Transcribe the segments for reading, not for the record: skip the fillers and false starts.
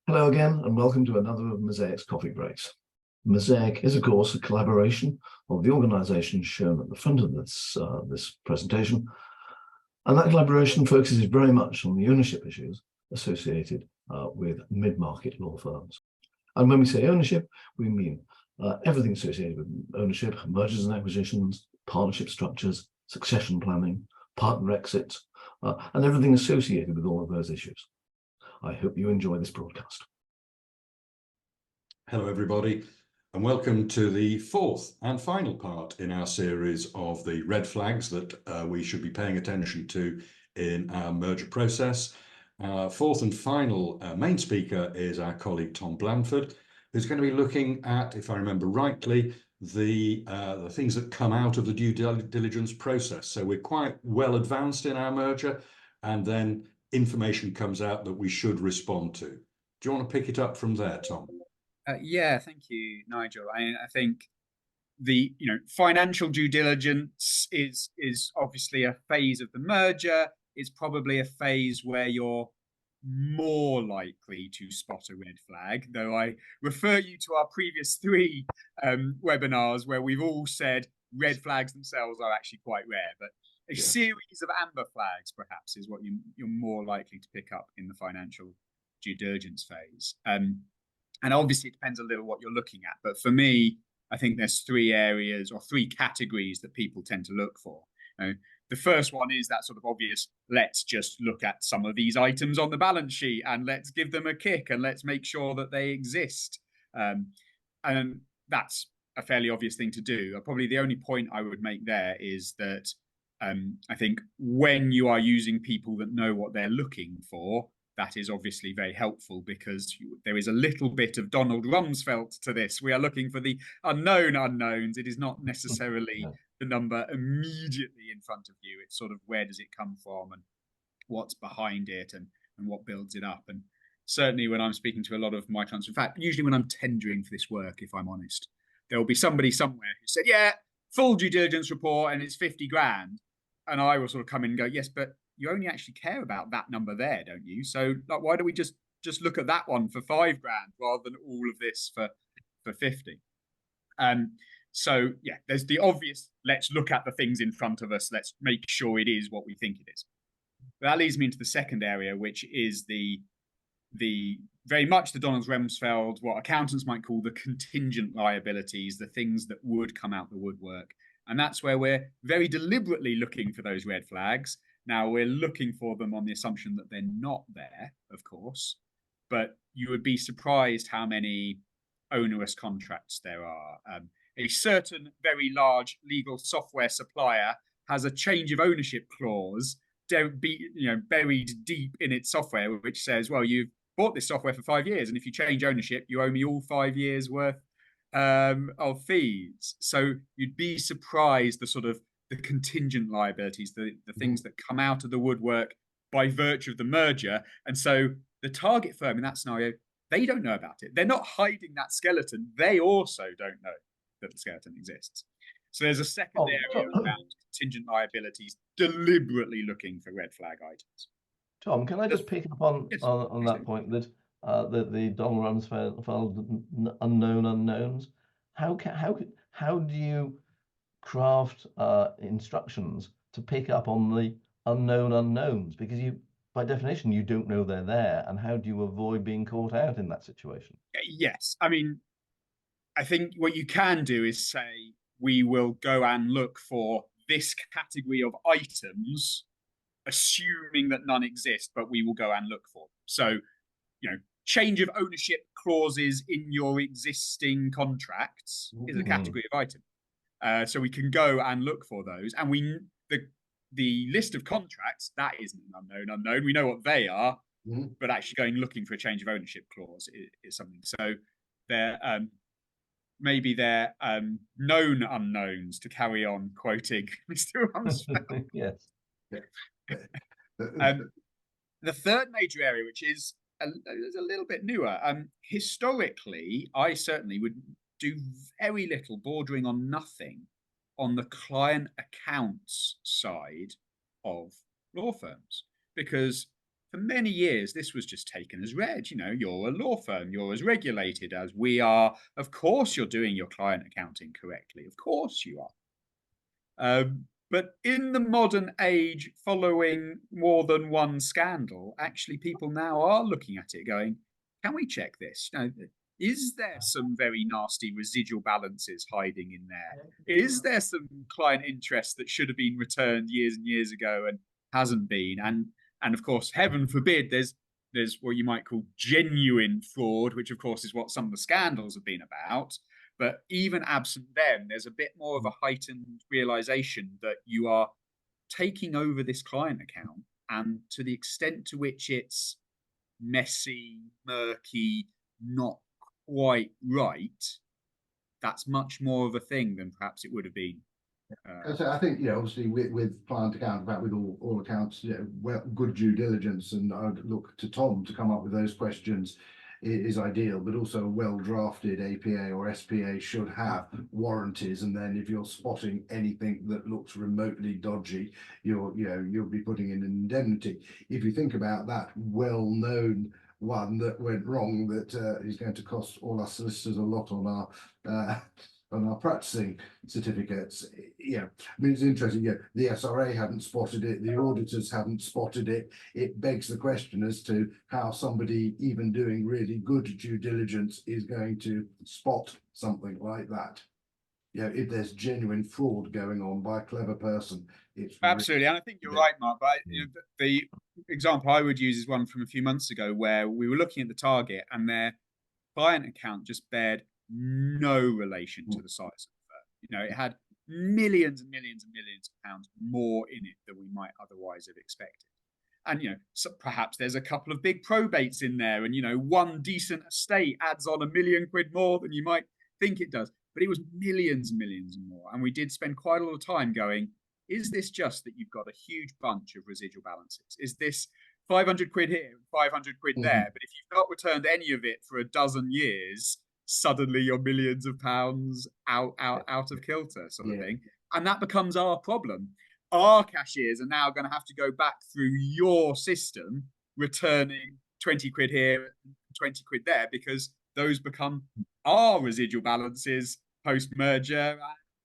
Hello again, and welcome to another of Mosaic's coffee breaks. Mosaic is, of course, a collaboration of the organisations shown at the front of this presentation, and that collaboration focuses very much on the ownership issues associated with mid-market law firms. And when we say ownership, we mean everything associated with ownership, mergers and acquisitions, partnership structures, succession planning, partner exits, and everything associated with all of those issues. I hope you enjoy this broadcast. Hello, everybody, and welcome to the fourth and final part in our series of the red flags that we should be paying attention to in our merger process. Our fourth and final main speaker is our colleague Tom Blandford, who's going to be looking at, if I remember rightly, the things that come out of the due diligence process. So we're quite well advanced in our merger, and then information comes out that we should respond to. Do you want to pick it up from there, Tom? Yeah, thank you, Nigel. I think the financial due diligence is obviously a phase of the merger. It's probably a phase where you're more likely to spot a red flag, though I refer you to our previous three webinars where we've all said red flags themselves are actually quite rare, but a series of amber flags perhaps is what you're more likely to pick up in the financial due diligence phase. And obviously it depends a little what you're looking at, but for me, I think there's three areas or three categories that people tend to look for. The first one is that sort of obvious, let's just look at some of these items on the balance sheet and let's give them a kick and let's make sure that they exist. And that's a fairly obvious thing to do. Probably the only point I would make there is that I think when you are using people that know what they're looking for, that is obviously very helpful because there is a little bit of Donald Rumsfeld to this. We are looking for the unknown unknowns. It is not necessarily the number immediately in front of you. It's sort of where does it come from and what's behind it and what builds it up. And certainly when I'm speaking to a lot of my clients, in fact, usually when I'm tendering for this work, if I'm honest, there will be somebody somewhere who said, yeah, full due diligence report and it's 50 grand. And I will sort of come in and go, yes, but you only actually care about that number there, don't you? So like, why don't we just look at that one for 5 grand rather than all of this for 50? So yeah, there's the obvious, let's look at the things in front of us. Let's make sure it is what we think it is. That leads me into the second area, which is the very much the Donald Rumsfeld, what accountants might call the contingent liabilities, the things that would come out the woodwork. And that's where we're very deliberately looking for those red flags. Now, we're looking for them on the assumption that they're not there, of course, but you would be surprised how many onerous contracts there are. A certain very large legal software supplier has a change of ownership clause buried deep in its software, which says, well, you've bought this software for 5 years, and if you change ownership, you owe me all 5 years worth of fees. So you'd be surprised the contingent liabilities, the things that come out of the woodwork by virtue of the merger. And so the target firm in that scenario, they don't know about it. They're not hiding that skeleton. They also don't know that the skeleton exists. So there's a second area around contingent liabilities, deliberately looking for red flag items. Tom, can I just pick up on that point that the Donald Rumsfeld unknown unknowns? How do you craft instructions to pick up on the unknown unknowns? Because by definition, you don't know they're there. And how do you avoid being caught out in that situation? Yes. I mean, I think what you can do is say, we will go and look for this category of items, assuming that none exist, but we will go and look for them. So, change of ownership clauses in your existing contracts is a category of item. So we can go and look for those. And the list of contracts, that isn't an unknown. We know what they are, but actually looking for a change of ownership clause is something. So maybe they're known unknowns, to carry on quoting Mr. Rumsfeld. Yes. The third major area, which is a little bit newer, historically, I certainly would do very little, bordering on nothing, on the client accounts side of law firms, because for many years, this was just taken as read. You know, you're a law firm, you're as regulated as we are. Of course, you're doing your client accounting correctly. Of course, you are. But in the modern age, following more than one scandal, actually, people now are looking at it going, can we check this? You know, is there some very nasty residual balances hiding in there? Is there some client interest that should have been returned years and years ago and hasn't been? And of course, heaven forbid, there's what you might call genuine fraud, which of course is what some of the scandals have been about. But even absent them, there's a bit more of a heightened realization that you are taking over this client account, and to the extent to which it's messy, murky, not quite right, that's much more of a thing than perhaps it would have been. So I think, obviously with client account, about with all accounts, well, good due diligence, and I'd look to Tom to come up with those questions is ideal, but also a well-drafted APA or SPA should have warranties, and then if you're spotting anything that looks remotely dodgy, you'll be putting in an indemnity. If you think about that well-known one that went wrong, that is going to cost all our solicitors a lot on our practicing certificates. I mean, it's interesting. The SRA hadn't spotted it, the auditors hadn't spotted it. It begs the question as to how somebody even doing really good due diligence is going to spot something like that. If there's genuine fraud going on by a clever person, it's absolutely. And I think you're right, Mark. But the example I would use is one from a few months ago where we were looking at the target and their client account just bared no relation to the size of the firm. It had millions and millions and millions of pounds more in it than we might otherwise have expected. And so perhaps there's a couple of big probates in there, and one decent estate adds on £1 million more than you might think it does. But it was millions and millions and more. And we did spend quite a lot of time going, is this just that you've got a huge bunch of residual balances? Is this 500 quid here, 500 quid there? But if you've not returned any of it for a dozen years, suddenly you're millions of pounds out of kilter, sort of thing. And that becomes our problem. Our cashiers are now going to have to go back through your system, returning 20 quid here, 20 quid there, because those become our residual balances post-merger. And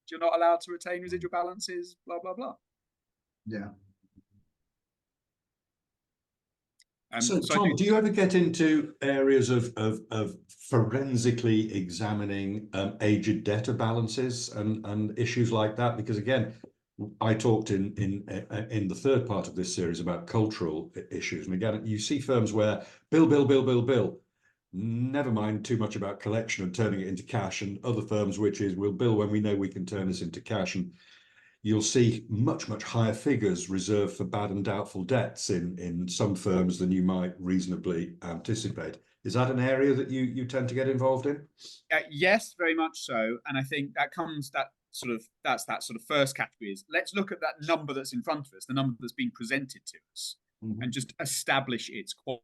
you're not allowed to retain residual balances, blah, blah, blah. So Tom, do you ever get into areas of forensically examining aged debtor balances and issues like that? Because again, I talked in the third part of this series about cultural issues, and again, you see firms where bill, never mind too much about collection and turning it into cash, and other firms which is we'll bill when we know we can turn this into cash, and you'll see much higher figures reserved for bad and doubtful debts in some firms than you might reasonably anticipate. Is that an area that you tend to get involved in? Yes, very much so. And I think that's that sort of first category is let's look at that number that's in front of us, the number that's been presented to us, and just establish its quality.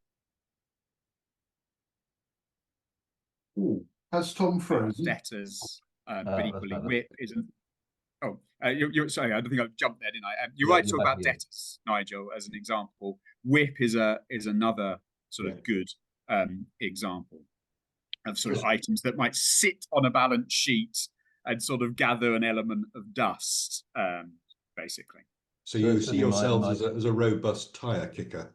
Has Tom frozen? Debtors, but equally WIP isn't. Oh, you're sorry. I don't think I jumped there, didn't I? You're right to talk about debtors, Nigel, as an example. WIP is another sort of good example of sort of items that might sit on a balance sheet and sort of gather an element of dust, basically. So you see yourself as a robust tire kicker.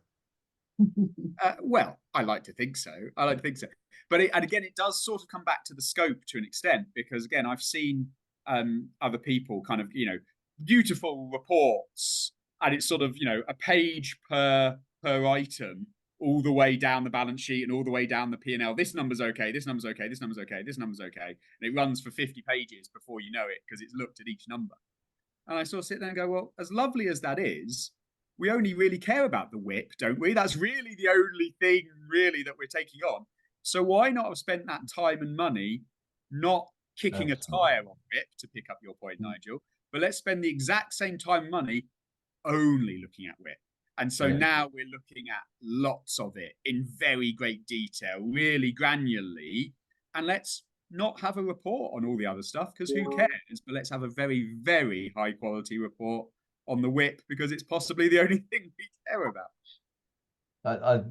Well, I like to think so. But again, it does sort of come back to the scope to an extent, because again, I've seen other people kind of, beautiful reports, and it's sort of, a page per item all the way down the balance sheet and all the way down the P&L. This number's okay, this number's okay, this number's okay, this number's okay. And it runs for 50 pages before you know it, because it's looked at each number. And I sort of sit there and go, well, as lovely as that is, we only really care about the WIP, don't we? That's really the only thing really that we're taking on. So why not have spent that time and money not kicking a tire on WIP, to pick up your point, Nigel, but let's spend the exact same time and money only looking at WIP. And so now we're looking at lots of it in very great detail, really granularly, and let's not have a report on all the other stuff, because who cares? But let's have a very, very high quality report on the WIP, because it's possibly the only thing we care about. I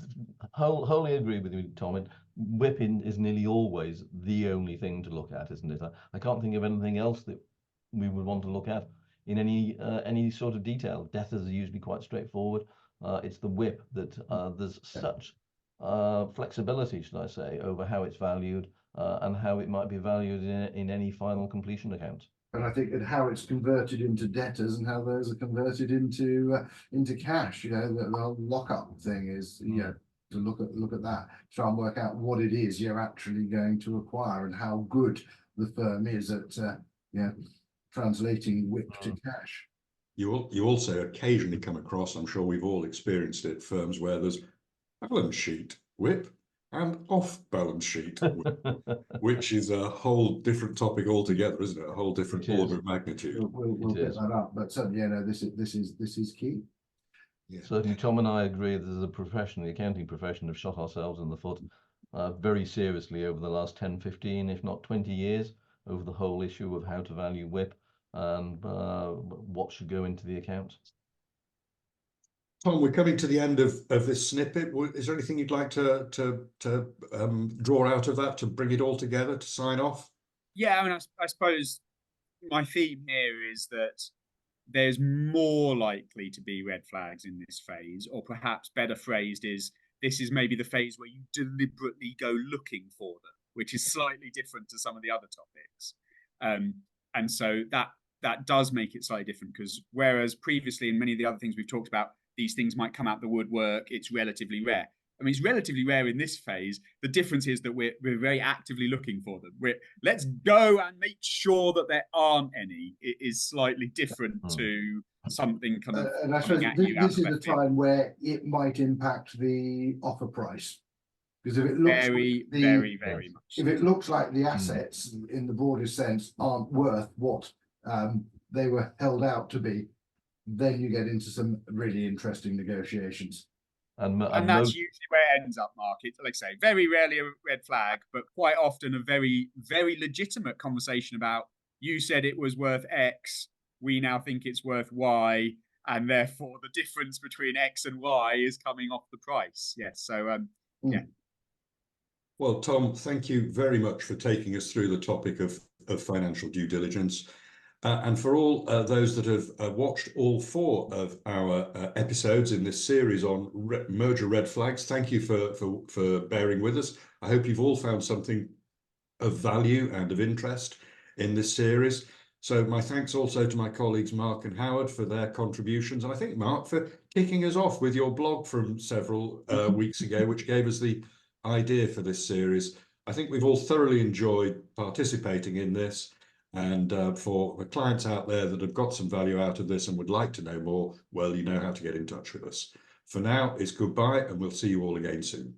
wholly agree with you, Tom. Whipping is nearly always the only thing to look at, isn't it? I can't think of anything else that we would want to look at in any sort of detail. Debtors are usually quite straightforward. It's the whip that there's such flexibility, should I say, over how it's valued and how it might be valued in any final completion account. And I think and how it's converted into debtors and how those are converted into cash. You know, the whole lockup thing is, you know, to look at that, try and work out what it is you're actually going to acquire and how good the firm is at translating whip to cash. You also occasionally come across, I'm sure we've all experienced it, firms where there's balance sheet whip and off balance sheet whip, which is a whole different topic altogether, isn't it? A whole different order of magnitude. We'll pick that up, but certainly, this is key. Yeah. Certainly, Tom and I agree that as a profession, the accounting profession, have shot ourselves in the foot very seriously over the last 10, 15, if not 20 years, over the whole issue of how to value WIP and what should go into the account. Tom, we're coming to the end of this snippet. Is there anything you'd like to draw out of that, to bring it all together, to sign off? Yeah, I mean, I suppose my theme here is that there's more likely to be red flags in this phase, or perhaps better phrased is, this is maybe the phase where you deliberately go looking for them, which is slightly different to some of the other topics. And so that does make it slightly different, because whereas previously in many of the other things we've talked about, these things might come out the woodwork, it's relatively rare. I mean, it's relatively rare in this phase. The difference is that we're very actively looking for them. Let's go and make sure that there aren't any. It is slightly different to something kind of. And I suppose this is the time where it might impact the offer price, because if it looks very much. If it looks like the assets in the broadest sense aren't worth what they were held out to be, then you get into some really interesting negotiations. And that's usually where it ends up, Mark. It's, like I say, very rarely a red flag, but quite often a very, very legitimate conversation about, you said it was worth X, we now think it's worth Y, and therefore the difference between X and Y is coming off the price. Yes, so yeah. Well, Tom, thank you very much for taking us through the topic of financial due diligence. And for all those that have watched all 4 of our episodes in this series on merger red flags, thank you for bearing with us. I hope you've all found something of value and of interest in this series. So my thanks also to my colleagues Mark and Howard for their contributions. And I think, Mark, for kicking us off with your blog from several weeks ago, which gave us the idea for this series. I think we've all thoroughly enjoyed participating in this. And for the clients out there that have got some value out of this and would like to know more, well, you know how to get in touch with us. For now, it's goodbye, and we'll see you all again soon.